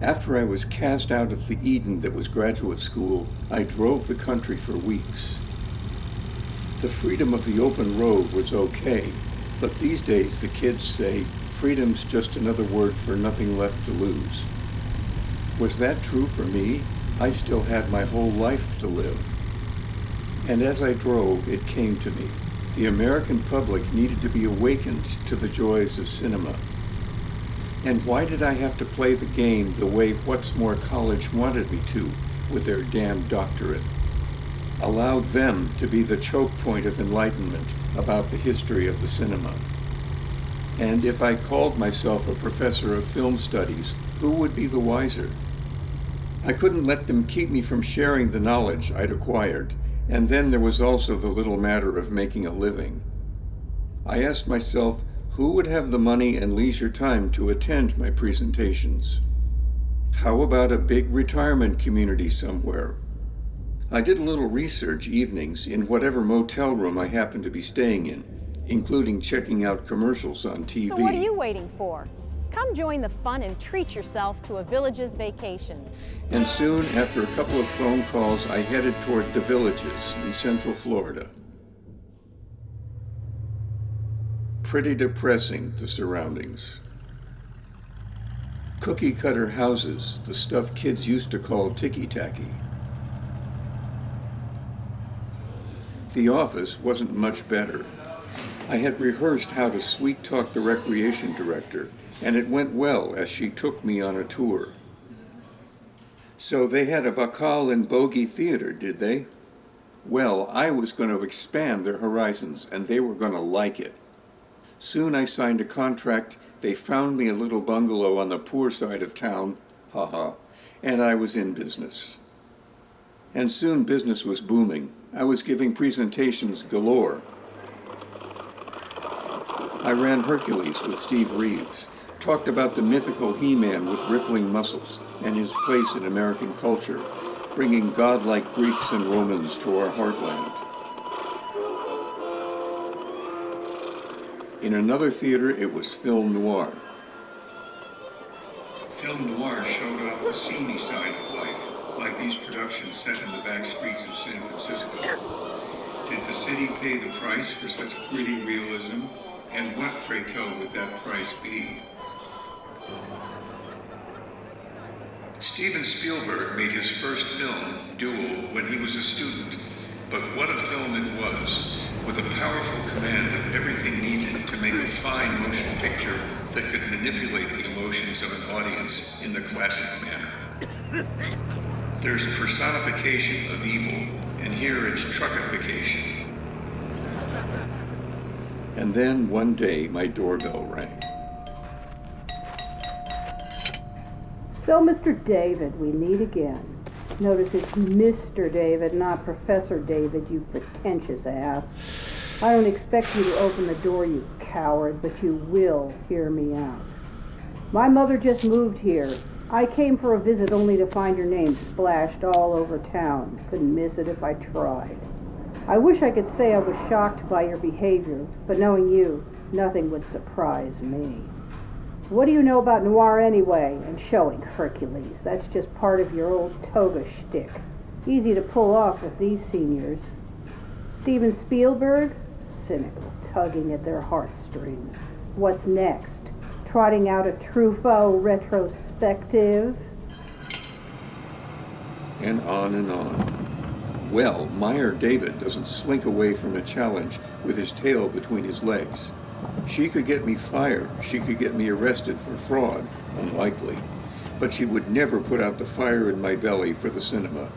After I was cast out of the Eden that was graduate school, I drove the country for weeks. The freedom of the open road was okay, but these days the kids say freedom's just another word for nothing left to lose. Was that true for me? I still had my whole life to live. And as I drove, it came to me. The American public needed to be awakened to the joys of cinema. And why did I have to play the game the way What's-More College wanted me to, with their damn doctorate? Allow them to be the choke point of enlightenment about the history of the cinema. And if I called myself a professor of film studies, who would be the wiser? I couldn't let them keep me from sharing the knowledge I'd acquired, and then there was also the little matter of making a living. I asked myself, who would have the money and leisure time to attend my presentations? How about a big retirement community somewhere? I did a little research evenings in whatever motel room I happened to be staying in, including checking out commercials on TV. So what are you waiting for? Come join the fun and treat yourself to a Villages vacation. And soon, after a couple of phone calls, I headed toward the Villages in Central Florida. Pretty depressing, the surroundings. Cookie-cutter houses, the stuff kids used to call ticky-tacky. The office wasn't much better. I had rehearsed how to sweet-talk the recreation director, and it went well as she took me on a tour. So they had a Bacall and Bogey theater, did they? Well, I was going to expand their horizons, and they were going to like it. Soon I signed a contract, they found me a little bungalow on the poor side of town, and I was in business. And soon business was booming. I was giving presentations galore. I ran Hercules with Steve Reeves, talked about the mythical He-Man with rippling muscles and his place in American culture, bringing godlike Greeks and Romans to our heartland. In another theater, it was film noir. Film noir showed off the seamy side of life, like these productions set in the back streets of San Francisco. Did the city pay the price for such gritty realism? And what, pray tell, would that price be? Steven Spielberg made his first film, Duel, when he was a student. But what a film it was, with a powerful command of everything needed to make a fine motion picture that could manipulate the emotions of an audience in the classic manner. There's personification of evil, and here it's truckification. And then one day my doorbell rang. So, Mr. David, we meet again. Notice it's Mr. David, not Professor David, you pretentious ass. I don't expect you to open the door, you coward, but you will hear me out. My mother just moved here. I came for a visit only to find your name splashed all over town. Couldn't miss it if I tried. I wish I could say I was shocked by your behavior, but knowing you, nothing would surprise me. What do you know about noir anyway? And showing Hercules. That's just part of your old toga shtick. Easy to pull off with these seniors. Steven Spielberg? Cynical, tugging at their heartstrings. What's next? Trotting out a Truffaut retrospective? And on and on. Well, Meyer David doesn't slink away from a challenge with his tail between his legs. She could get me fired, she could get me arrested for fraud, unlikely, but she would never put out the fire in my belly for the cinema.